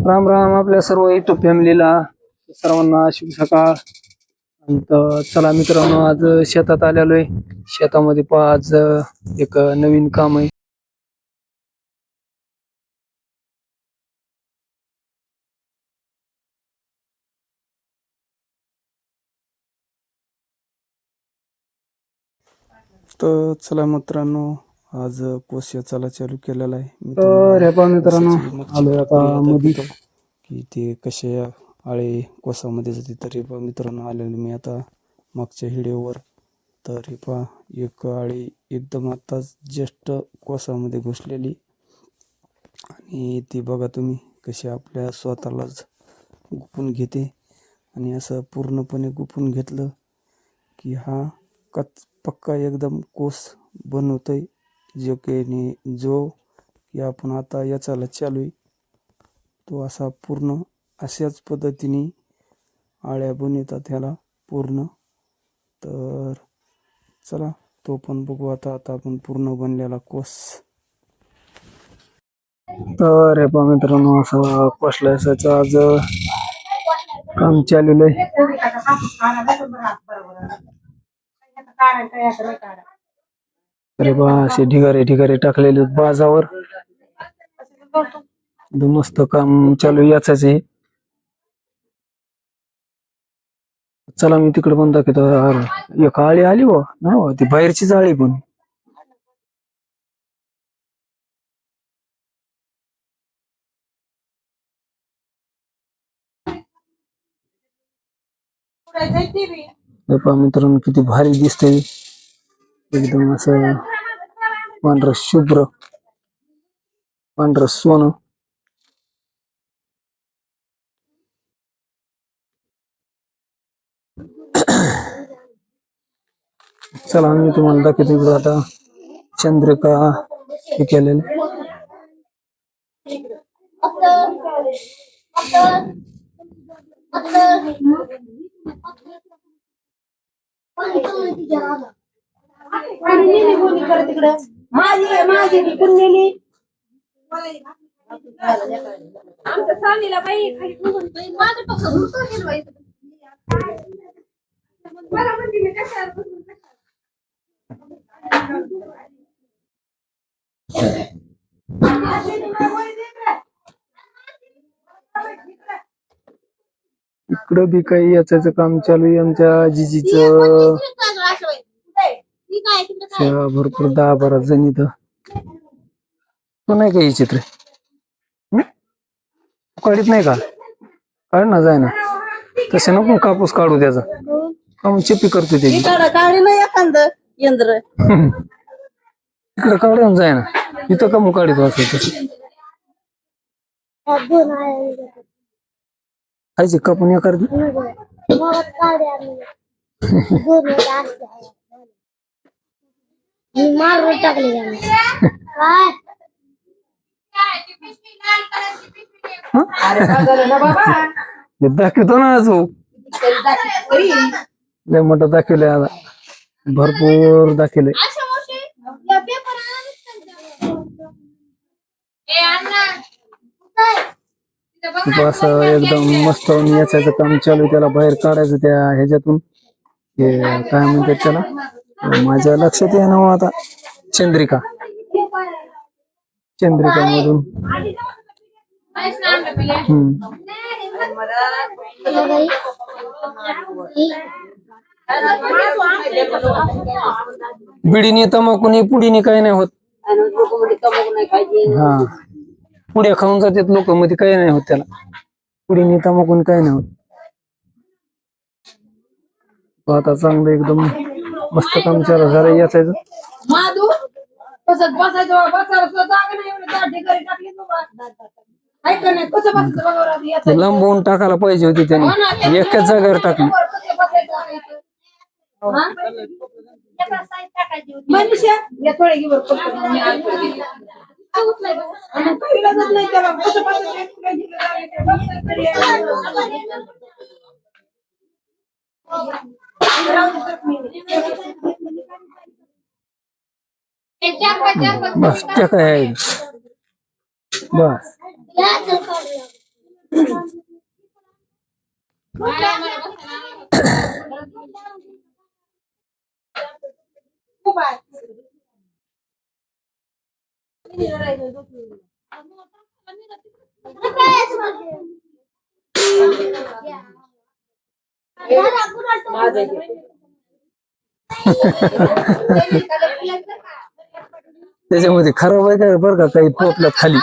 राम राम आपल्या सर्व युट्यूब फॅमिलीला सर्वांना शुभ सकाळ. तर चला मित्रांनो, आज शेतात आलेलो आहे. शेतामध्ये पहा, आज एक नवीन काम आहे. तर चला मित्रांनो, आज कोस याचाला चालू केलेला आहे. मी तर हे पहा मित्रांनो, आलोय आता मध्ये. की ते कसे आळे कोसामध्ये जाते. तर हे पहा मित्रांनो, आलेलो मी आता मागच्या व्हिडिओवर. तर हे पहा, एक आळी एकदम आताच जस्ट कोसामध्ये घुसलेली, आणि ती बघा तुम्ही कशी आपल्या स्वतःलाच गुपून घेते. आणि असं पूर्णपणे गुपून घेतलं की हा पक्का एकदम कोस बनवतोय. जो की आपण आता याचाला चालू आहे, तो असा पूर्ण अशाच पद्धतीने आळ्या बनवतात ह्याला पूर्ण. तर चला तो पण बघू आता आपण पूर्ण बनलेला कोस. तर हे पहा मित्रांनो, असं कोसल्याचं आज काम चालू आहे. अरे बा, असे ढिगारे टाकलेले बाजावर. मस्त काम चालू याच आहे. चला मी तिकडे पण दाखवतो. एक आळी आली हो, नाही हो, ती बाहेरची आळी पण. मित्रांनो, किती भारी दिसतंय, एकदम असं पांढर शुभ्र, पांढर सोनं. चला मी तुम्हाला दाखवतो इकडं आता चंद्रिका हे केलेलं. आमच्या स्वामीला बाई मला म्हणते मी कशावर इकडं बी काही याचं काम चालू आहे आमच्या जिजीचं. भरपूर 10-12 जण इथं. तो नाही काही चित्र काढीत नाही का? काढ ना, जाय ना. तसे नको कापूस काढू त्याचा, काम चिप्पी करतो त्याची. इकडे काढून जाय ना, इथं का मग काढित असं खायचे कापून या करते. मारून टाकले दाखवतो ना आज लय मोठं दाखवलंय, आता भरपूर दाखवलंय. असं एकदम मस्त याचं काम चालू, त्याला बाहेर काढायचं त्या ह्याच्यातून. हे काय म्हणतात त्याला, माझ्या लक्षात येईना आता. चंद्रिका मधून. बिडीने तंबाखूने पुडीने काही नाही होत. हा, पुड्या खाऊन जातात लोक, मध्ये काही नाही होत त्याला. पुडीने तंबाखूने काही नाही होत. आता चांगलं एकदम मस्त काम चालू झालं याचं. लांबवून टाकायला पाहिजे होती त्याने, एकाच जागेवर टाकली. बस त्या काय आहे, बस त्याच्यामध्ये खराब आहे का बरं का काही टोपल्यात खाली.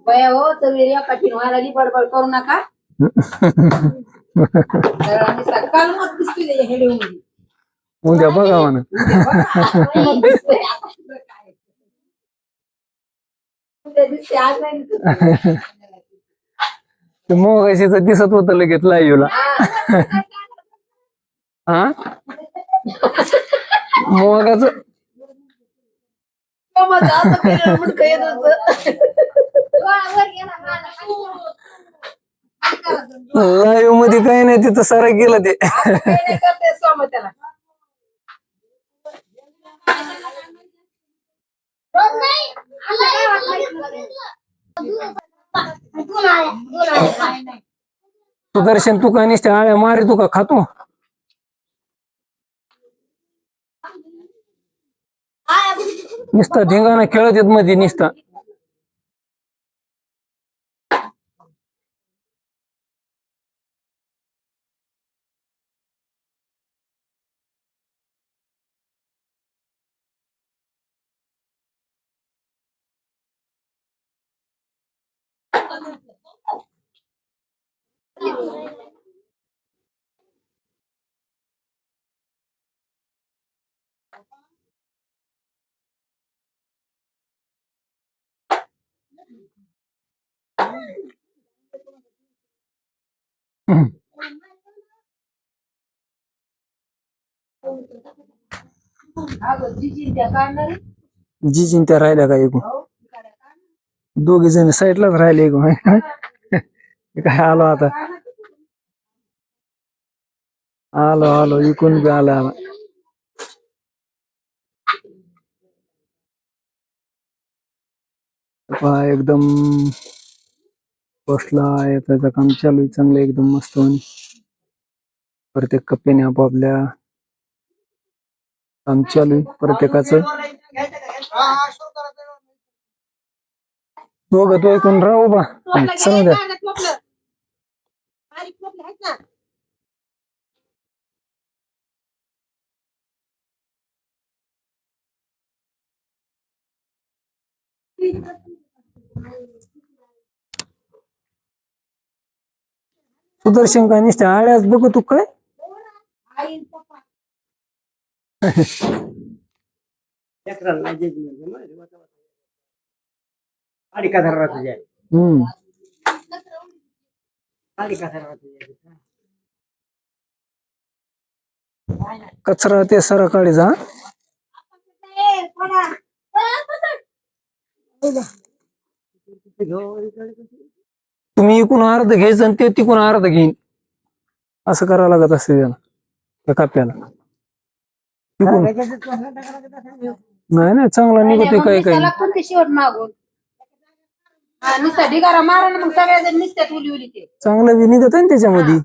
बया हो तुम्ही कठीण व्हायला बडबड करू नका. काल मग दिसते हेडे उद्या बघा म्हणा. दिसते आज नाही. ते मोगाशीच दिसत होतं लगेच लाईव्हला. हा मोगाच लाईव्ह मध्ये काही नाही तिथं सारा गेलं ते. त्याला सुदर्शन तू का निसते आळ्या मारी तू का खातो. नुसता धिंगाणा खेळत येत मध्ये नुसता. जी चिंता राहिल्या का एकूण दोघी जण साईडलाच राहिले एकूण. काय आलो आता आलो आलो इकून बी आला. एकदम बसला आहे त्याचं काम चालू आहे चांगलं एकदम मस्त. प्रत्येक कप्प्याने आपापल्या काम चालू आहे प्रत्येकाचं. दोघं तो ऐकून राहू बा समजा सुदर्शन काय नुसते आळ्याच बघ तू काय. हम्म कचरा ते सारा काढी जा. तुम्ही इकून अर्ध घ्यायचं आणि ते तिकून अर्ध घेईन असं करावं लागत असते त्याला त्या कप्प्याला. नाही नाही चांगला निघते काही काही शेवट मागून नुसता ढिगारा मारा ना मग सगळ्या जण नुसत्यात उली उली ते चांगलं बी निघत आहे ना त्याच्यामध्ये.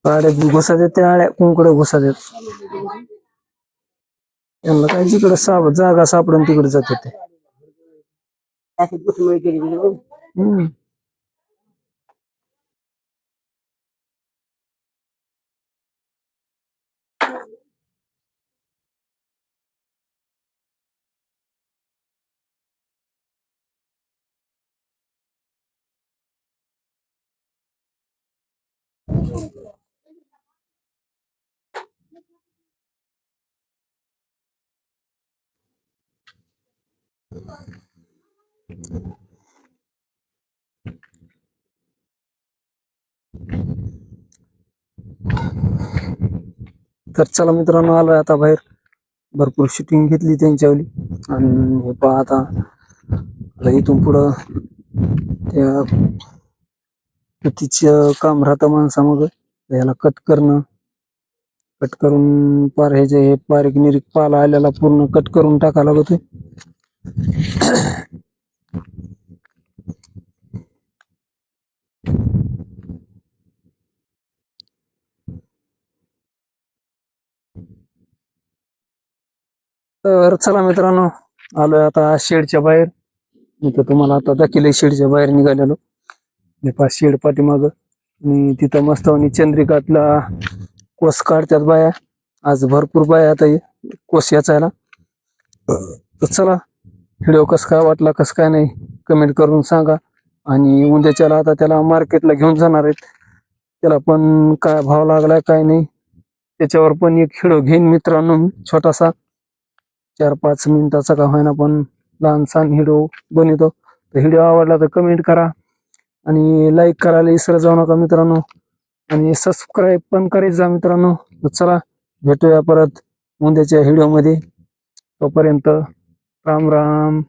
गाड्यात घुसा देत त्या आळ्या कुंकडे घुसा देत. त्यांना काय जिकडे जागा सापडून तिकडे जाते ते. हम्म तर चला मित्रांनो, आलोय आता बाहेर. भरपूर शूटिंग घेतली त्यांच्यावली. आणि हे पहा आता इथून पुढं त्या तिचं काम राहतं माणसामग. याला कट करणं, कट करून पार हे जे बारीक निरीक पाला आलेला पूर्ण कट करून टाका लागतोय. तर चला मित्रांनो, आलोय आता शेडच्या बाहेर. इथं तुम्हाला आता दाखिले शेडच्या बाहेर निघालेलो. हे पहा शेड पाठीमाग. आणि तिथं मस्त चंद्रिकातला कोस काढतात बाया. आज भरपूर बाया आता कोस याचायला. तर चला, व्हिडिओ कस काय वाटला, कस काय नाही कमेंट करून सांगा. आणि उद्याच्याला आता त्याला मार्केटला घेऊन जाणार आहेत. त्याला पण काय भाव लागलाय काय नाही त्याच्यावर पण एक व्हिडिओ घेईन मित्रांनो, छोटासा 4-5 मिनिटाचा का होईना पण लहानसा व्हिडिओ बनवतो. तर व्हिडिओ आवडला तर कमेंट करा आणि लाईक करायला विसरत जाऊ नका मित्रांनो. आणि सबस्क्राईब पण करायचं जा मित्रांनो. तर चला, भेटूया परत उद्याच्या व्हिडिओ मध्ये. तोपर्यंत राम राम.